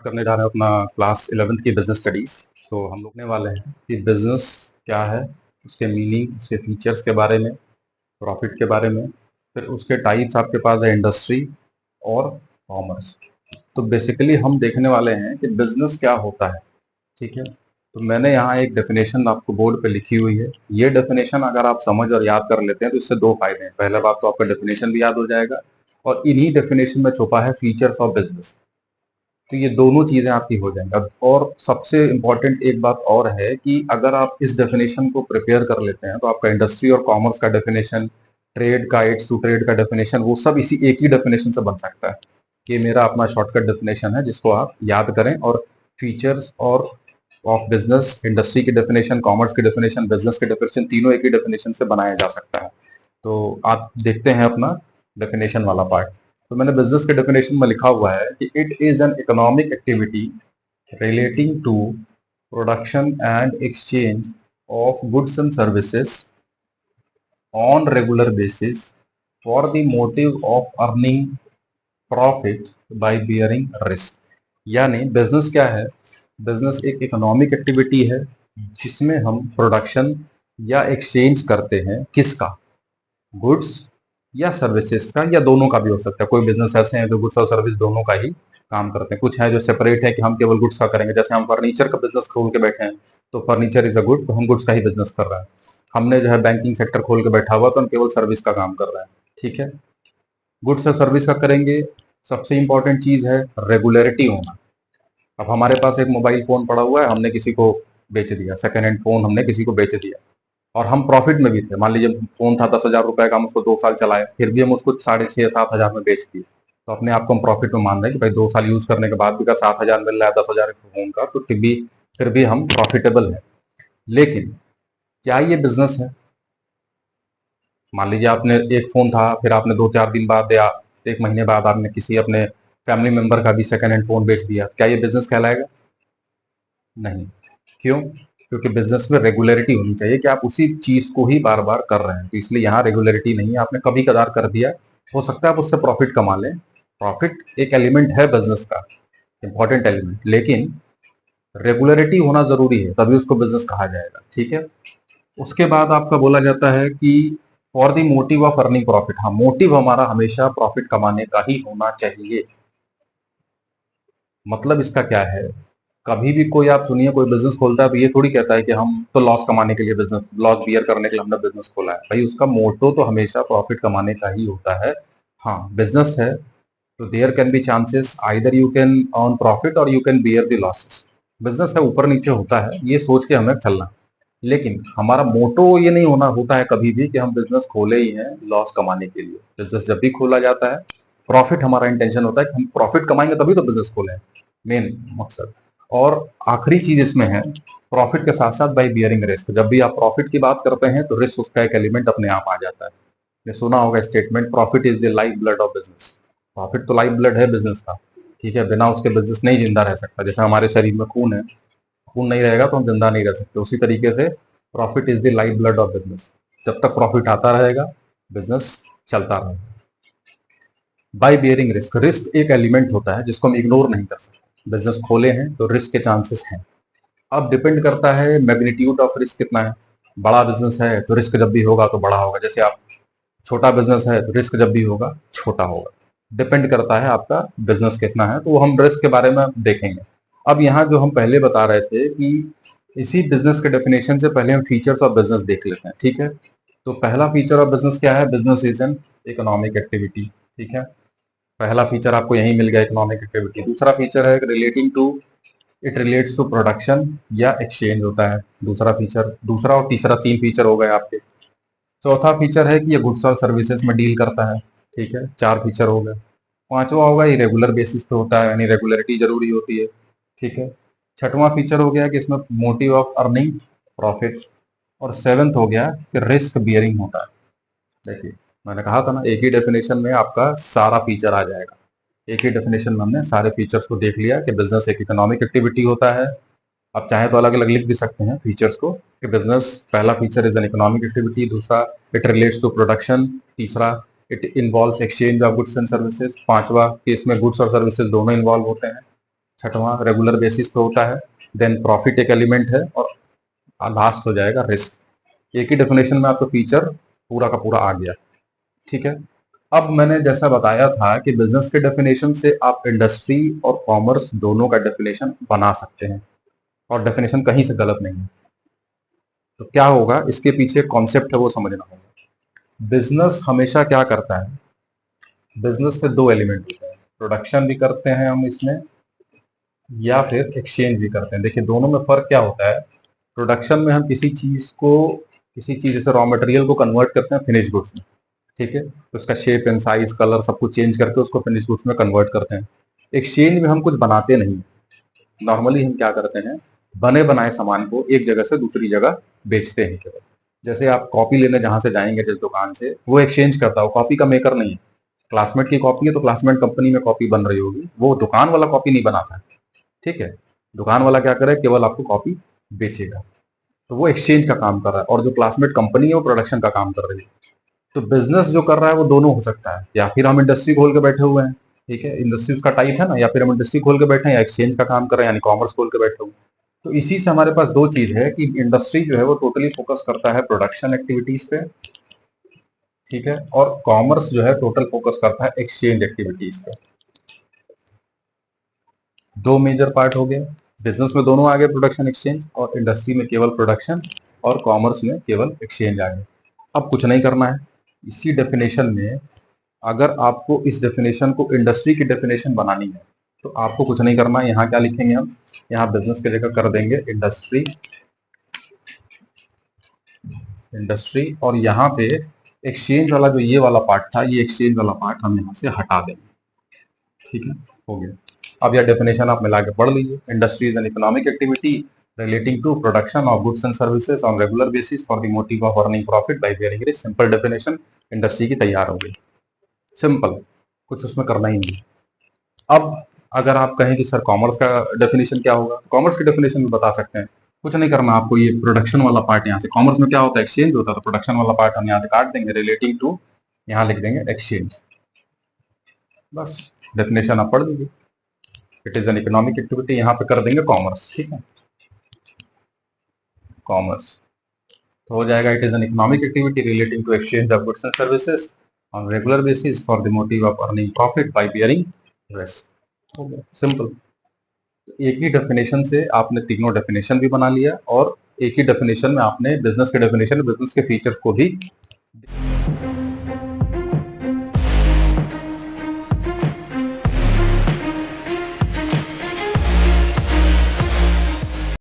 करने जा रहे हैं अपना क्लास 11th की बिजनेस स्टडीज। तो हम लोगने वाले हैं कि बिजनेस क्या है, उसके मीनिंग, उसके फीचर्स के बारे में, प्रॉफिट के बारे में, फिर उसके टाइप्स आपके पास है इंडस्ट्री और कॉमर्स। तो बेसिकली हम देखने वाले हैं कि बिजनेस क्या होता है। ठीक है, तो मैंने यहाँ एक डेफिनेशन आपको बोर्ड पे लिखी हुई है। ये डेफिनेशन अगर आप समझ और याद कर लेते हैं तो इससे दो फायदे हैं। पहला बात तो आपका डेफिनेशन भी याद हो जाएगा और इन्हीं डेफिनेशन में छुपा है फीचर्स ऑफ बिजनेस। तो ये दोनों चीजें आपकी हो जाएंगी। और सबसे इम्पोर्टेंट एक बात और है कि अगर आप इस डेफिनेशन को प्रिपेयर कर लेते हैं तो आपका इंडस्ट्री और कॉमर्स का डेफिनेशन, ट्रेड का, एड्स टू ट्रेड का डेफिनेशन, वो सब इसी एक ही डेफिनेशन से बन सकता है। कि मेरा अपना शॉर्टकट डेफिनेशन है जिसको आप याद करें और फीचर्स और ऑफ बिजनेस, इंडस्ट्री की डेफिनेशन, कॉमर्स की डेफिनेशन, बिजनेस की डेफिनेशन, तीनों एक ही डेफिनेशन से बनाया जा सकता है। तो आप देखते हैं अपना डेफिनेशन वाला पार्ट। तो मैंने बिजनेस के डेफिनेशन में लिखा हुआ है कि it is an economic activity relating to production and exchange of goods and services on regular basis for the motive of earning profit by bearing risk. यानी बिजनेस क्या है? बिजनेस एक इकोनॉमिक एक्टिविटी है जिसमें हम प्रोडक्शन या exchange करते हैं। किसका? गुड्स या सर्विसेज का, या दोनों का भी हो सकता है। कोई बिजनेस ऐसे हैं जो गुड्स और सर्विस दोनों का ही काम करते हैं। कुछ है जो सेपरेट है कि हम केवल गुड्स का करेंगे। जैसे हम फर्नीचर का बिजनेस खोल के बैठे हैं तो फर्नीचर इज अ गुड, तो हम गुड्स का ही बिजनेस कर रहे हैं। हमने जो है बैंकिंग सेक्टर खोल के बैठा हुआ तो हम केवल सर्विस का काम कर रहे हैं। ठीक है, गुड्स और सर्विस का करेंगे। सबसे इंपॉर्टेंट चीज है रेगुलरिटी होना। अब हमारे पास एक मोबाइल फोन पड़ा हुआ है, हमने किसी को बेच दिया, सेकेंड हैंड फोन हमने किसी को बेच दिया और हम प्रॉफिट में भी थे। मान लीजिए फोन था 10,000 रुपए का, हम उसको 2 साल चलाए, फिर भी हम उसको 6,500-7,000 में बेच दिए। तो अपने आप को हम प्रॉफिट में मान रहे हैं कि भाई 2 साल यूज करने के बाद भी अगर 7,000 मिल रहा है 10,000 फोन का, तो फिर भी हम प्रॉफिटेबल है। लेकिन क्या ये बिजनेस है? मान लीजिए आपने एक फोन था, फिर आपने 2-4 दिन बाद या 1 महीने बाद आपने किसी अपने फैमिली मेंबर का भी सेकेंड हैंड फोन बेच दिया। क्या ये बिजनेस कहलाएगा? नहीं। क्यों? क्योंकि बिजनेस में रेगुलरिटी होनी चाहिए कि आप उसी चीज को ही बार बार कर रहे हैं। तो इसलिए यहाँ रेगुलरिटी नहीं है। आपने कभी कदार कर दिया, हो सकता है आप उससे प्रॉफिट कमा लें। प्रॉफिट एक एलिमेंट है बिजनेस का, इंपॉर्टेंट एलिमेंट, लेकिन रेगुलरिटी होना जरूरी है, तभी उसको बिजनेस कहा जाएगा। ठीक है, उसके बाद आपका बोला जाता है कि for the motive of earning profit. हाँ, मोटिव हमारा हमेशा प्रॉफिट कमाने का ही होना चाहिए। मतलब इसका क्या है? कभी भी कोई, आप सुनिए, कोई बिजनेस खोलता है तो ये थोड़ी कहता है कि हम तो लॉस कमाने के लिए बिजनेस, लॉस बियर करने के लिए हमने बिजनेस खोला है। भाई उसका मोटो तो हमेशा प्रॉफिट कमाने का ही होता है। हाँ, बिजनेस है तो there can be chances either you can earn profit और you can bear the losses. Business है, ऊपर नीचे होता है, ये सोच के हमें चलना है। लेकिन हमारा मोटो ये नहीं होना होता है कभी भी कि हम बिजनेस खोले ही हैं लॉस कमाने के लिए। बिजनेस जब भी खोला जाता है, प्रॉफिट हमारा इंटेंशन होता है कि हम प्रॉफिट कमाएंगे तभी तो बिजनेस खोले हैं, मेन मकसद। और आखिरी चीज इसमें है, प्रॉफिट के साथ साथ बाई बियरिंग रिस्क। जब भी आप प्रॉफिट की बात करते हैं तो रिस्क उसका एक एलिमेंट अपने आप आ जाता है। आपने सुना होगा statement, profit is the life blood of business. Profit तो लाइफ ब्लड है बिजनेस का। ठीक है, बिना उसके बिजनेस नहीं जिंदा रह सकता। जैसे हमारे शरीर में खून है, खून नहीं रहेगा तो हम जिंदा नहीं रह सकते। उसी तरीके से profit is the life blood of business. जब तक प्रॉफिट आता रहेगा बिजनेस चलता रहेगा। बाय बियरिंग रिस्क, रिस्क एक एलिमेंट होता है जिसको हम इग्नोर नहीं कर सकते। बिजनेस खोले हैं तो रिस्क के चांसेस हैं। अब डिपेंड करता है मैग्नीट्यूड ऑफ रिस्क कितना है। बड़ा बिजनेस है तो रिस्क जब भी होगा तो बड़ा होगा। जैसे आप छोटा बिजनेस है तो रिस्क जब भी होगा छोटा होगा। डिपेंड करता है आपका बिजनेस कितना है, तो वो हम रिस्क के बारे में देखेंगे। अब यहाँ जो हम पहले बता रहे थे कि इसी बिजनेस के डेफिनेशन से पहले हम फीचर्स ऑफ बिजनेस देख लेते हैं। ठीक है, तो पहला फीचर ऑफ बिजनेस क्या है? Business is an economic activity. ठीक है, पहला फीचर आपको यही मिल गया, इकोनॉमिक एक्टिविटी। दूसरा फीचर है relating to, it relates to production या एक्सचेंज होता है दूसरा फीचर। दूसरा और तीसरा 3 फीचर हो गए आपके। चौथा फीचर है कि ये गुड्स और सर्विसेज में डील करता है। ठीक है, 4 फीचर हो गए। पांचवा होगा ये रेगुलर बेसिस पे होता है, यानी रेगुलरिटी जरूरी होती है। ठीक है, छठवां फीचर हो गया कि इसमें मोटिव ऑफ अर्निंग प्रॉफिट। और सेवेंथ हो गया कि रिस्क बियरिंग होता है। देखिए, मैंने कहा था ना, एक ही डेफिनेशन में आपका सारा फीचर आ जाएगा। एक ही डेफिनेशन में हमने सारे फीचर्स को देख लिया कि बिजनेस एक इकोनॉमिक एक्टिविटी होता है। आप चाहें तो अलग अलग लिख भी सकते हैं फीचर्स को कि बिजनेस, पहला feature is an economic activity, दूसरा इट रिलेट्स टू प्रोडक्शन, तीसरा it involves exchange of goods and services, पांचवा कि इसमें गुड्स और सर्विसेज दोनों इन्वॉल्व होते हैं, छठवां रेगुलर बेसिस पे होता है, देन प्रॉफिट एक एलिमेंट है, और लास्ट हो जाएगा रिस्क। एक ही डेफिनेशन में आपका फीचर पूरा का पूरा आ गया। ठीक है, अब मैंने जैसा बताया था कि बिजनेस के डेफिनेशन से आप इंडस्ट्री और कॉमर्स दोनों का डेफिनेशन बना सकते हैं, और डेफिनेशन कहीं से गलत नहीं है। तो क्या होगा, इसके पीछे कॉन्सेप्ट है वो समझना होगा। बिजनेस हमेशा क्या करता है, बिजनेस में दो एलिमेंट होते हैं, प्रोडक्शन भी करते हैं हम इसमें, या फिर एक्सचेंज भी करते हैं। देखिए दोनों में फर्क क्या होता है। प्रोडक्शन में हम किसी चीज को, किसी चीज जैसे रॉ मटेरियल को कन्वर्ट करते हैं फिनिश गुड्स में। ठीक है, तो उसका शेप एंड साइज कलर सब कुछ चेंज करके उसको फिनिश गुड्स में कन्वर्ट करते हैं। एक्सचेंज में हम कुछ बनाते नहीं, नॉर्मली हम क्या करते हैं, बने बनाए सामान को एक जगह से दूसरी जगह बेचते हैं केवल। जैसे आप कॉपी लेने जहां से जाएंगे जिस दुकान से, वो एक्सचेंज करता है, कॉपी का मेकर नहीं है। क्लासमेट की कॉपी है तो क्लासमेट कंपनी में कॉपी बन रही होगी, वो दुकान वाला कॉपी नहीं बनाता है। ठीक है, दुकान वाला क्या करे, केवल आपको कॉपी बेचेगा, तो वो एक्सचेंज का काम कर रहा है, और जो क्लासमेट कंपनी है वो प्रोडक्शन का काम कर रही है। तो बिजनेस जो कर रहा है वो दोनों हो सकता है, या फिर हम इंडस्ट्री खोल के बैठे हुए हैं। ठीक है, इंडस्ट्रीज का टाइप है ना, या फिर हम इंडस्ट्री खोल के बैठे हैं, या एक्सचेंज का काम कर रहे हैं, यानी कॉमर्स खोल के बैठे हुए हैं। तो इसी से हमारे पास दो चीज है कि इंडस्ट्री जो है वो टोटली फोकस करता है प्रोडक्शन एक्टिविटीज पे। ठीक है, और कॉमर्स जो है टोटल फोकस करता है एक्सचेंज एक्टिविटीज पे। दो मेजर पार्ट हो गए, बिजनेस में दोनों आ गए, प्रोडक्शन एक्सचेंज, और इंडस्ट्री में केवल प्रोडक्शन, और कॉमर्स में केवल एक्सचेंज आ गए। अब कुछ नहीं करना है, इसी डेफिनेशन में अगर आपको इस डेफिनेशन को इंडस्ट्री की डेफिनेशन बनानी है तो आपको कुछ नहीं करना है। यहाँ क्या लिखेंगे हम, यहाँ बिजनेस की जगह कर देंगे इंडस्ट्री, इंडस्ट्री, और यहाँ पे एक्सचेंज वाला जो ये वाला पार्ट था, ये एक्सचेंज वाला पार्ट हम यहाँ से हटा देंगे। ठीक है, हो गया। अब यह डेफिनेशन आप मिला के पढ़ लीजिए। Industry is an economic activity relating to production of goods and services on regular basis for the motive of earning profit by bearing risk। Simple definition industry की तैयार हो गई, सिंपल, कुछ उसमें करना ही नहीं। अब अगर आप कहें कि सर कॉमर्स का डेफिनेशन क्या होगा, तो कॉमर्स की डेफिनेशन भी बता सकते हैं। कुछ नहीं करना आपको, ये प्रोडक्शन वाला पार्ट यहाँ से, कॉमर्स में क्या होता है, एक्सचेंज होता है, तो प्रोडक्शन वाला पार्ट हम यहाँ से काट देंगे, रिलेटिंग टू, यहाँ लिख देंगे एक्सचेंज। बस डेफिनेशन आप पढ़ लीजिए। It is an economic activity, यहाँ पे कर देंगे कॉमर्स। ठीक है, कॉमर्स तो हो जाएगा, it is an economic activity relating to exchange of goods and services on regular basis for the motive of earning profit by bearing risk. हो गया, सिंपल। एक ही डेफिनेशन से आपने तीनों डेफिनेशन भी बना लिया, और एक ही डेफिनेशन में आपने बिजनेस के डेफिनेशन, बिजनेस के फीचर्स को भी